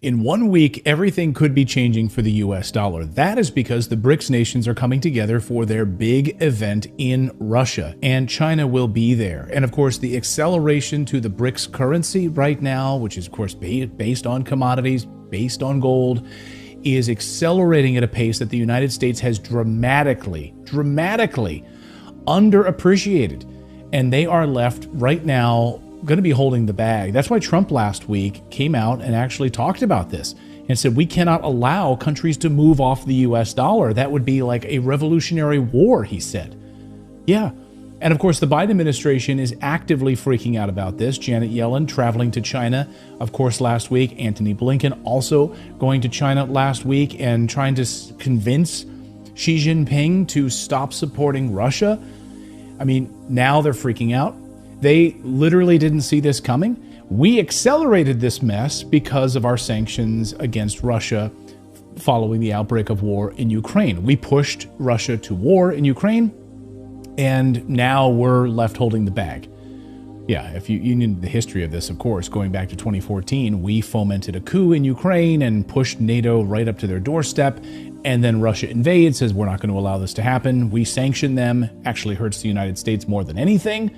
In 1 week, everything could be changing for the US dollar. That is because the BRICS nations are coming together for their big event in Russia, and China will be there. And of course, the acceleration to the BRICS currency right now, which is of course based on commodities, based on gold, is accelerating at a pace that the United States has dramatically underappreciated. And they are left right now going to be holding the bag. That's why Trump last week came out and actually talked about this and said we cannot allow countries to move off the US dollar. That would be like a revolutionary war, he said. Yeah. And of course, the Biden administration is actively freaking out about this. Janet Yellen traveling to China, of course, last week. Antony Blinken also going to China last week and trying to convince Xi Jinping to stop supporting Russia. I mean, now they're freaking out. They literally didn't see this coming. We accelerated this mess because of our sanctions against Russia following the outbreak of war in Ukraine. We pushed Russia to war in Ukraine, and now we're left holding the bag. Yeah, if you need the history of this, of course, going back to 2014, we fomented a coup in Ukraine and pushed NATO right up to their doorstep. And then Russia invades, says we're not going to allow this to happen. We sanction them, actually hurts the United States more than anything.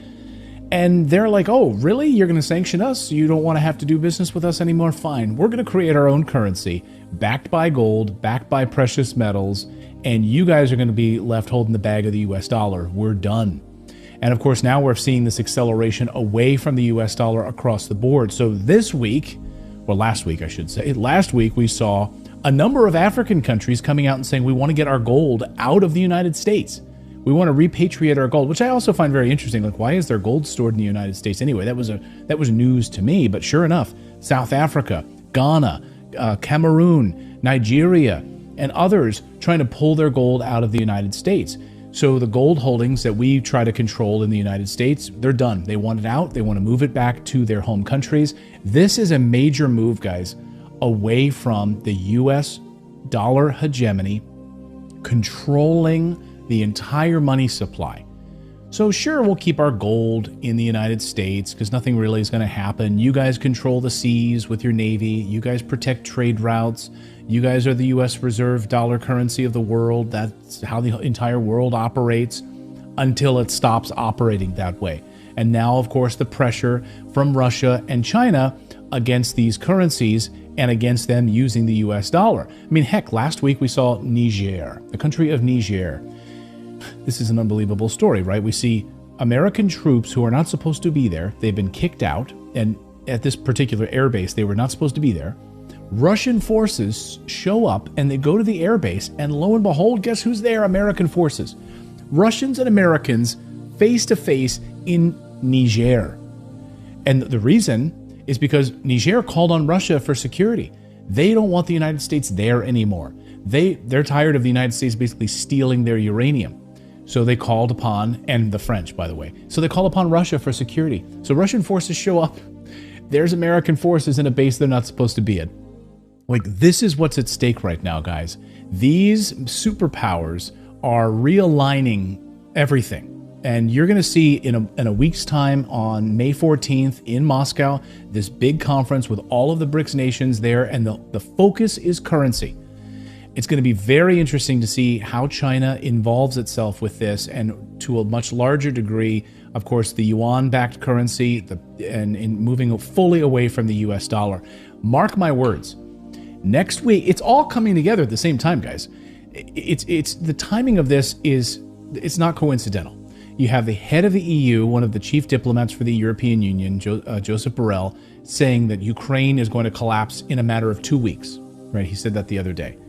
And they're like, oh, really? You're going to sanction us? You don't want to have to do business with us anymore? Fine. We're going to create our own currency, backed by gold, backed by precious metals, and you guys are going to be left holding the bag of the US dollar. We're done. And of course, now we're seeing this acceleration away from the US dollar across the board. So this week, or last week, I should say, last week we saw a number of African countries coming out and saying we want to get our gold out of the United States. We want to repatriate our gold, which I also find very interesting. Like, why is there gold stored in the United States anyway? That was news to me. But sure enough, South Africa, Ghana, Cameroon, Nigeria, and others trying to pull their gold out of the United States. So the gold holdings that we try to control in the United States, they're done. They want it out. They want to move it back to their home countries. This is a major move, guys, away from the US dollar hegemony, controlling the entire money supply. So sure, we'll keep our gold in the United States because nothing really is going to happen. You guys control the seas with your Navy. You guys protect trade routes. You guys are the US reserve dollar currency of the world. That's how the entire world operates until it stops operating that way. And now, of course, the pressure from Russia and China against these currencies and against them using the US dollar. I mean, heck, last week we saw Niger, the country of Niger. This is an unbelievable story, right? We see American troops who are not supposed to be there. They've been kicked out, and at this particular airbase, they were not supposed to be there. Russian forces show up, and they go to the airbase, and lo and behold, guess who's there? American forces. Russians and Americans face to face in Niger. And the reason is because Niger called on Russia for security. They don't want the United States there anymore. They're tired of the United States basically stealing their uranium. So they called upon, and the French, by the way, so they called upon Russia for security. So Russian forces show up. There's American forces in a base they're not supposed to be at. Like, this is what's at stake right now, guys. These superpowers are realigning everything. And you're going to see in a week's time on May 14th in Moscow, this big conference with all of the BRICS nations there, and the focus is currency. It's going to be very interesting to see how China involves itself with this, and to a much larger degree, of course, the yuan-backed currency, and in moving fully away from the US dollar. Mark my words. Next week, it's all coming together at the same time, guys. It's the timing of this it's not coincidental. You have the head of the EU, one of the chief diplomats for the European Union, Joseph Borrell, saying that Ukraine is going to collapse in a matter of 2 weeks. Right? He said that the other day.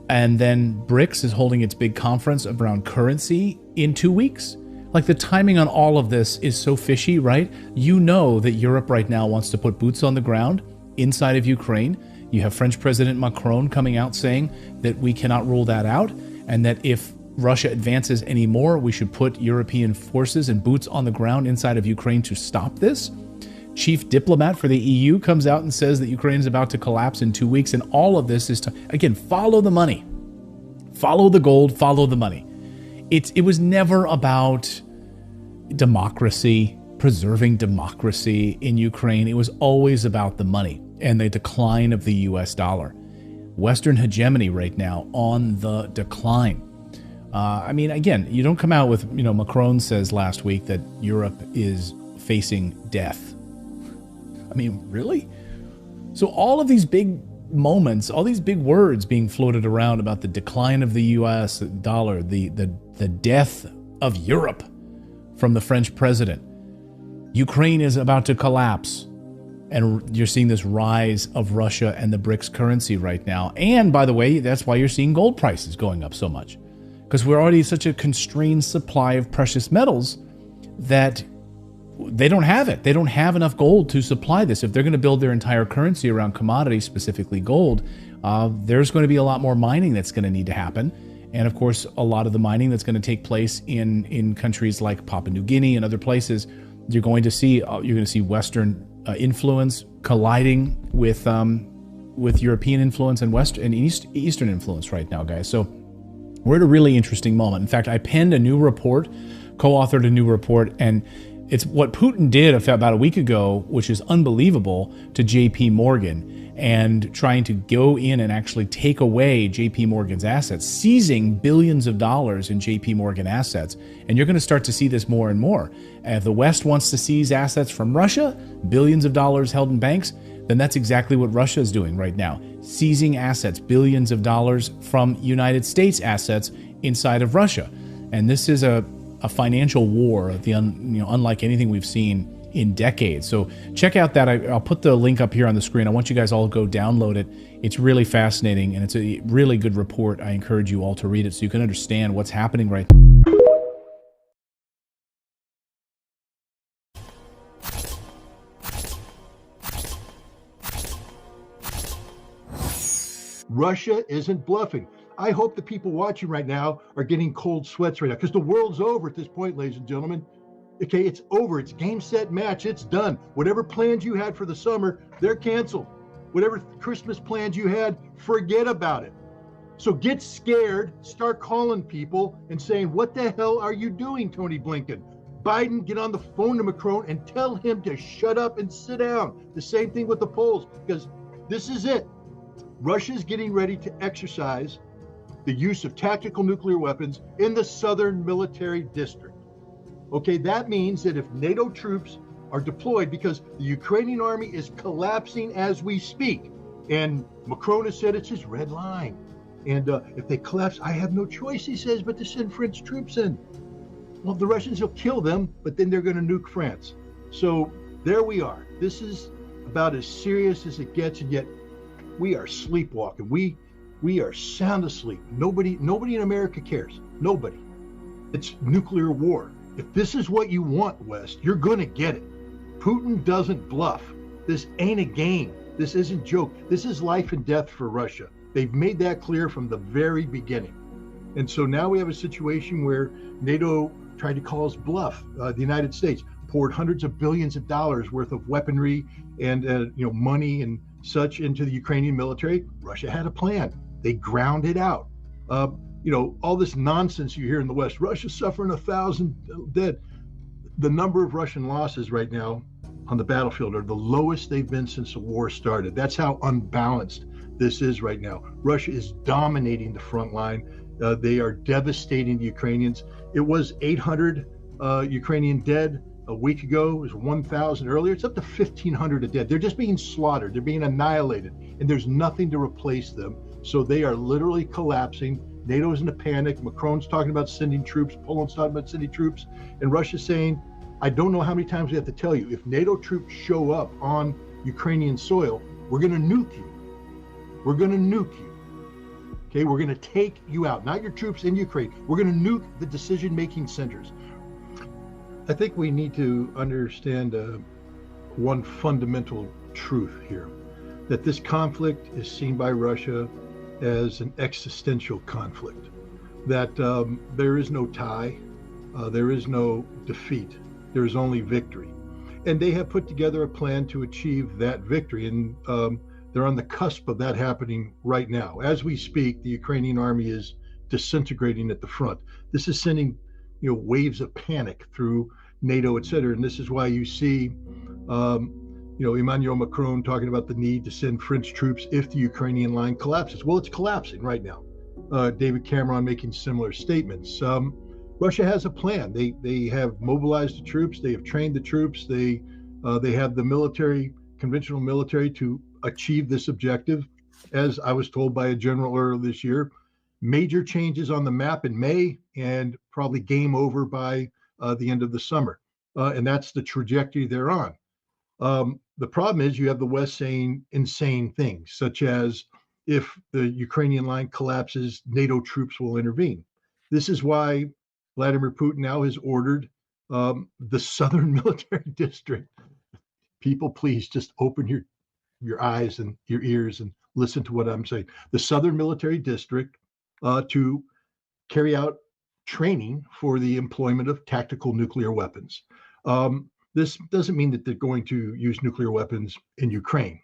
And then BRICS is holding its big conference around currency in 2 weeks. Like, the timing on all of this is so fishy, right? You know that Europe right now wants to put boots on the ground inside of Ukraine. You have French President Macron coming out saying that we cannot rule that out, and that if Russia advances anymore, we should put European forces and boots on the ground inside of Ukraine to stop this. Chief diplomat for the EU comes out and says that Ukraine is about to collapse in 2 weeks, and all of this is to, again, follow the money. Follow the gold, follow the money. It was never about democracy, preserving democracy in Ukraine. It was always about the money. and the decline of the US dollar. Western hegemony right now on the decline. I mean, again, you don't come out with, Macron says last week that Europe is facing death. I mean, really? So all of these big moments, all these big words being floated around about the decline of the US dollar, the death of Europe from the French president. Ukraine is about to collapse. And you're seeing this rise of Russia and the BRICS currency right now. And by the way, that's why you're seeing gold prices going up so much. Because we're already such a constrained supply of precious metals that they don't have it. They don't have enough gold to supply this. If they're going to build their entire currency around commodities, specifically gold, there's going to be a lot more mining that's going to need to happen. And of course, a lot of the mining that's going to take place in countries like Papua New Guinea and other places, you're going to see Western influence colliding with European influence and Eastern influence right now, guys. So we're at a really interesting moment. In fact, I penned a new report, co-authored a new report, and it's what Putin did about a week ago, which is unbelievable, to JP Morgan, and trying to go in and actually take away JP Morgan's assets, seizing billions of dollars in JP Morgan assets. And you're going to start to see this more and more. If the West wants to seize assets from Russia, billions of dollars held in banks, then that's exactly what Russia is doing right now, seizing assets, billions of dollars from United States assets inside of Russia. And this is a financial war, unlike anything we've seen in decades. So check out that. I'll put the link up here on the screen. I want you guys all to go download it. It's really fascinating, and it's a really good report. I encourage you all to read it so you can understand what's happening right now. Russia isn't bluffing. I hope the people watching right now are getting cold sweats right now, because the world's over at this point, ladies and gentlemen. Okay, it's over. It's game, set, match. It's done. Whatever plans you had for the summer, they're canceled. Whatever Christmas plans you had, forget about it. So get scared, start calling people and saying, what the hell are you doing, Tony Blinken? Biden, get on the phone to Macron and tell him to shut up and sit down. The same thing with the Poles, because this is it. Russia's getting ready to exercise the use of tactical nuclear weapons in the southern military district. Okay, that means that if NATO troops are deployed, because the Ukrainian army is collapsing as we speak, and Macron has said it's his red line. And if they collapse, I have no choice, he says, but to send French troops in. Well, the Russians will kill them, but then they're going to nuke France. So there we are. This is about as serious as it gets, and yet we are sleepwalking. We are sound asleep. Nobody in America cares. Nobody. It's nuclear war. If this is what you want, West, you're going to get it. Putin doesn't bluff. This ain't a game. This isn't joke. This is life and death for Russia. They've made that clear from the very beginning. And so now we have a situation where NATO tried to call us bluff. The United States poured hundreds of billions of dollars worth of weaponry and money and such into the Ukrainian military. Russia had a plan. They ground it out. All this nonsense you hear in the West, Russia's suffering 1,000 dead. The number of Russian losses right now on the battlefield are the lowest they've been since the war started. That's how unbalanced this is right now. Russia is dominating the front line. They are devastating the Ukrainians. It was 800 Ukrainian dead a week ago. It was 1,000 earlier. It's up to 1,500 dead. They're just being slaughtered. They're being annihilated, and there's nothing to replace them. So they are literally collapsing. NATO's in a panic. Macron's talking about sending troops. Poland's talking about sending troops. And Russia's saying, I don't know how many times we have to tell you, if NATO troops show up on Ukrainian soil, we're going to nuke you. We're going to nuke you. Okay, we're going to take you out, not your troops in Ukraine. We're going to nuke the decision-making centers. I think we need to understand one fundamental truth here, that this conflict is seen by Russia as an existential conflict, that there is no tie, there is no defeat, there is only victory. And they have put together a plan to achieve that victory, and they're on the cusp of that happening right now. As we speak, the Ukrainian army is disintegrating at the front. This is sending waves of panic through NATO, et cetera. And this is why you see Emmanuel Macron talking about the need to send French troops if the Ukrainian line collapses. Well, it's collapsing right now. David Cameron making similar statements. Russia has a plan. They have mobilized the troops. They have trained the troops. They have the military, conventional military, to achieve this objective. As I was told by a general earlier this year, major changes on the map in May and probably game over by the end of the summer. And that's the trajectory they're on. The problem is you have the West saying insane things, such as if the Ukrainian line collapses, NATO troops will intervene. This is why Vladimir Putin now has ordered the Southern Military District. People, please just open your eyes and your ears and listen to what I'm saying. The Southern Military District to carry out training for the employment of tactical nuclear weapons. This doesn't mean that they're going to use nuclear weapons in Ukraine.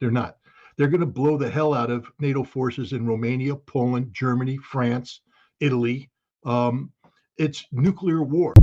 They're not. They're going to blow the hell out of NATO forces in Romania, Poland, Germany, France, Italy. It's nuclear war.